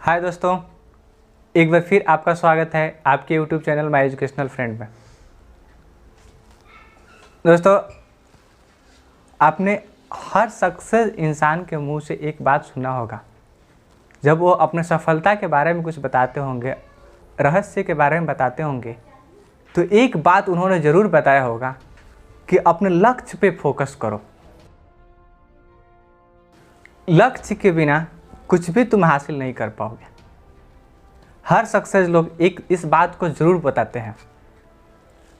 हाय दोस्तों, एक बार फिर आपका स्वागत है आपके YouTube channel my educational friend में। दोस्तों, आपने हर सक्सेस इंसान के मुंह से एक बात सुना होगा। जब वो अपने सफलता के बारे में कुछ बताते होंगे, रहस्य के बारे में बताते होंगे, तो एक बात उन्होंने ज़रूर बताया होगा कि अपने लक्ष्य पे फोकस करो। लक्ष्य के बिना कुछ भी तुम हासिल नहीं कर पाओगे। हर सक्सेस लोग इस बात को ज़रूर बताते हैं।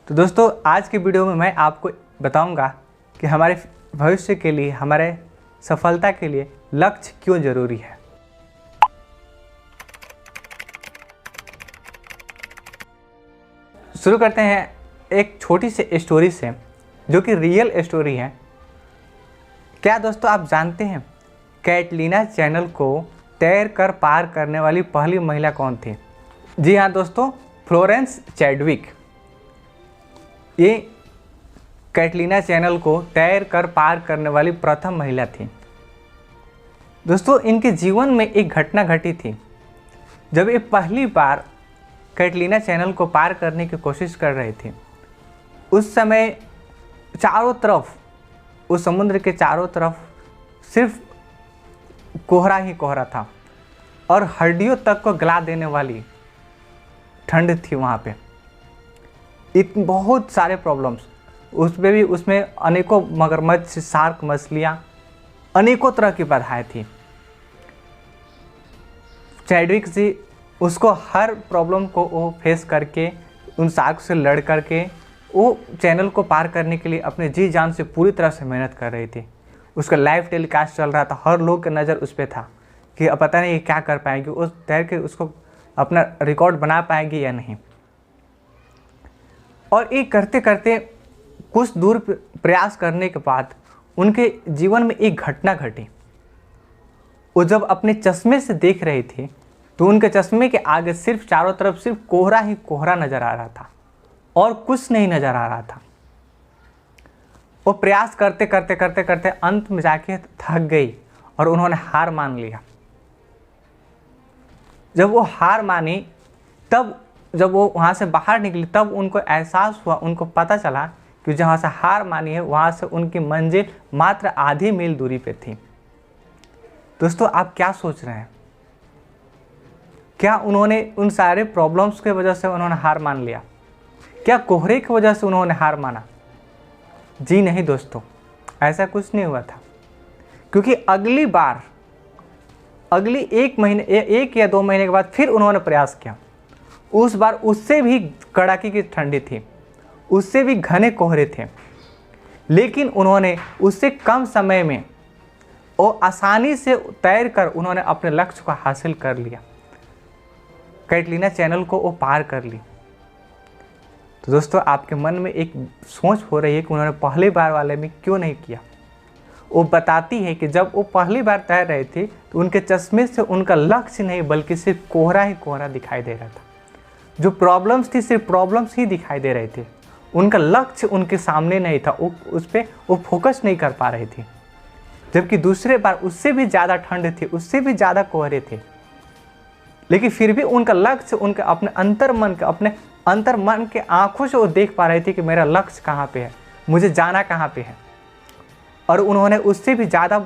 तो दोस्तों, आज की वीडियो में मैं आपको बताऊंगा कि हमारे भविष्य के लिए, हमारे सफलता के लिए लक्ष्य क्यों ज़रूरी है। शुरू करते हैं एक छोटी सी स्टोरी से, जो कि रियल स्टोरी है। क्या दोस्तों आप जानते हैं कैटलीना चैनल को तैर कर पार करने वाली पहली महिला कौन थी? जी हाँ दोस्तों, फ्लोरेंस चैडविक। ये कैटलीना चैनल को तैर कर पार करने वाली प्रथम महिला थी। दोस्तों, इनके जीवन में एक घटना घटी थी। जब ये पहली बार कैटलीना चैनल को पार करने की कोशिश कर रहे थे, उस समय चारों तरफ, उस समुद्र के चारों तरफ सिर्फ कोहरा ही कोहरा था और हड्डियों तक को गला देने वाली ठंड थी वहाँ पे। बहुत सारे प्रॉब्लम्स उसमें अनेकों मगरमच्छ, शार्क मछलियाँ, अनेकों तरह की बाधाएं थी। चैडविक जी उसको हर प्रॉब्लम को वो फेस करके, उन शार्क से लड़ करके वो चैनल को पार करने के लिए अपने जी जान से पूरी तरह से मेहनत कर रही थी। उसका लाइव टेलीकास्ट चल रहा था, हर लोग की नज़र उस पर था कि अब पता नहीं क्या कर पाएंगे, उस तैर के उसको अपना रिकॉर्ड बना पाएंगे या नहीं। और ये करते करते कुछ दूर प्रयास करने के बाद उनके जीवन में एक घटना घटी। वो जब अपने चश्मे से देख रही थी तो उनके चश्मे के आगे सिर्फ चारों तरफ सिर्फ कोहरा ही कोहरा नज़र आ रहा था और कुछ नहीं नज़र आ रहा था। वो प्रयास करते करते करते करते अंत में जाके थक गई और उन्होंने हार मान लिया। जब वो हार मानी, तब जब वो वहाँ से बाहर निकली, तब उनको एहसास हुआ, उनको पता चला कि जहाँ से हार मानी है वहाँ से उनकी मंजिल मात्र आधी मील दूरी पे थी। दोस्तों, आप क्या सोच रहे हैं? क्या उन्होंने उन सारे प्रॉब्लम्स के वजह से उन्होंने हार मान लिया? क्या कोहरे की वजह से उन्होंने हार माना? जी नहीं दोस्तों, ऐसा कुछ नहीं हुआ था। क्योंकि अगली बार, अगली एक या 2 महीने के बाद फिर उन्होंने प्रयास किया। उस बार उससे भी कड़ाके की ठंडी थी, उससे भी घने कोहरे थे, लेकिन उन्होंने उससे कम समय में और आसानी से तैर कर उन्होंने अपने लक्ष्य को हासिल कर लिया। कैटलीना चैनल को वो पार कर ली। तो दोस्तों, आपके मन में एक सोच हो रही है कि उन्होंने पहली बार वाले में क्यों नहीं किया। वो बताती है कि जब वो पहली बार तैर रहे थे तो उनके चश्मे से उनका लक्ष्य नहीं बल्कि सिर्फ कोहरा ही कोहरा दिखाई दे रहा था। जो प्रॉब्लम्स थी सिर्फ प्रॉब्लम्स ही दिखाई दे रहे थे। उनका लक्ष्य उनके सामने नहीं था, उस पर वो फोकस नहीं कर पा रही थी। जबकि दूसरे बार उससे भी ज़्यादा ठंड थी, उससे भी ज़्यादा कोहरे थे, लेकिन फिर भी उनका लक्ष्य, उनके अपने अंतर मन के आंखों से वो देख पा रहे थे कि मेरा लक्ष्य कहाँ पे है, मुझे जाना कहाँ पे है। और उन्होंने उससे भी ज़्यादा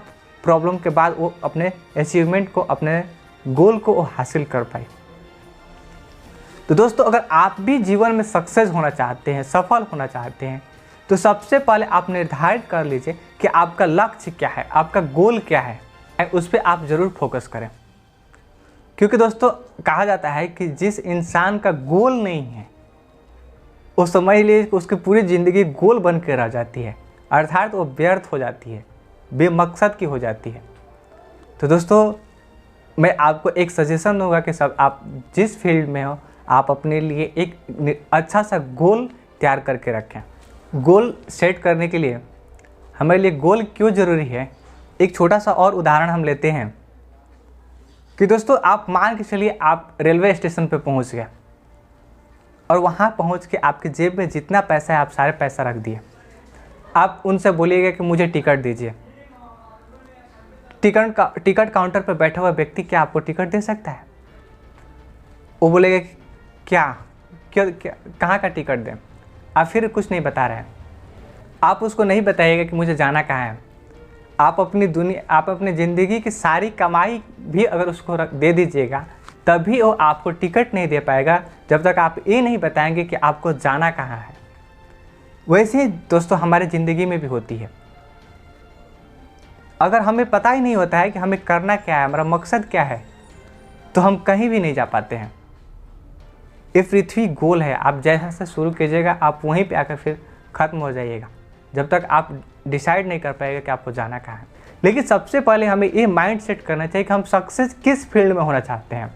प्रॉब्लम के बाद वो अपने अचीवमेंट को, अपने गोल को वो हासिल कर पाए। तो दोस्तों, अगर आप भी जीवन में सक्सेस होना चाहते हैं, सफल होना चाहते हैं, तो सबसे पहले आप निर्धारित कर लीजिए कि आपका लक्ष्य क्या है, आपका गोल क्या है। उस पर आप ज़रूर फोकस करें। क्योंकि दोस्तों, कहा जाता है कि जिस इंसान का गोल नहीं है, वो समझ लीजिए कि उसकी पूरी ज़िंदगी गोल बन के रह जाती है, अर्थात वो व्यर्थ हो जाती है, बेमकसद की हो जाती है। तो दोस्तों, मैं आपको एक सजेशन दूंगा कि सब आप जिस फील्ड में हो, आप अपने लिए एक अच्छा सा गोल तैयार करके रखें। गोल सेट करने के लिए हमारे लिए गोल क्यों ज़रूरी है, एक छोटा सा और उदाहरण हम लेते हैं कि दोस्तों, आप मान के चलिए आप रेलवे स्टेशन पे पहुंच गए और वहां पहुंच के आपके जेब में जितना पैसा है आप सारे पैसा रख दिए। आप उनसे बोलिएगा कि मुझे टिकट दीजिए। टिकट काउंटर पर बैठा हुआ व्यक्ति क्या आपको टिकट दे सकता है? वो बोलेगा कि क्या क्या क्या कहाँ का टिकट दें, आप फिर कुछ नहीं बता रहे हैं। आप उसको नहीं बताइएगा कि मुझे जाना कहाँ है। आप अपनी ज़िंदगी की सारी कमाई भी अगर उसको दे दीजिएगा तभी वो आपको टिकट नहीं दे पाएगा, जब तक आप ये नहीं बताएंगे कि आपको जाना कहाँ है। वैसे ही दोस्तों हमारी ज़िंदगी में भी होती है। अगर हमें पता ही नहीं होता है कि हमें करना क्या है, हमारा मकसद क्या है, तो हम कहीं भी नहीं जा पाते हैं। ये पृथ्वी गोल है, आप जैसा से शुरू कीजिएगा आप वहीं पे आकर फिर ख़त्म हो जाइएगा, जब तक आप डिसाइड नहीं कर पाएगा कि आपको जाना कहाँ है। लेकिन सबसे पहले हमें ये माइंड सेट करना चाहिए कि हम सक्सेस किस फील्ड में होना चाहते हैं।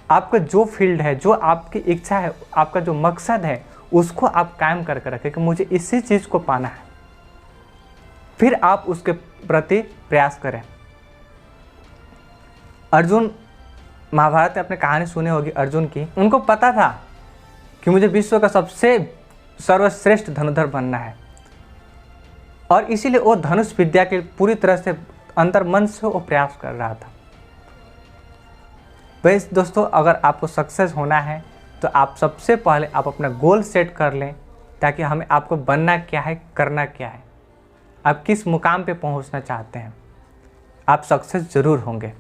आपका जो फील्ड है, जो आपकी इच्छा है, आपका जो मकसद है, उसको आप कायम करके रखें कि मुझे इसी चीज़ को पाना है, फिर आप उसके प्रति प्रयास करें। अर्जुन, महाभारत में आपने कहानी सुनी होगी अर्जुन की, उनको पता था कि मुझे विश्व का सबसे सर्वश्रेष्ठ धनुर्धर बनना है, और इसीलिए वो धनुष विद्या के पूरी तरह से अंतर्मन से वो प्रयास कर रहा था। वैसे दोस्तों, अगर आपको सक्सेस होना है तो आप सबसे पहले आप अपना गोल सेट कर लें, ताकि हमें आपको बनना क्या है, करना क्या है, आप किस मुकाम पे पहुंचना चाहते हैं, आप सक्सेस ज़रूर होंगे।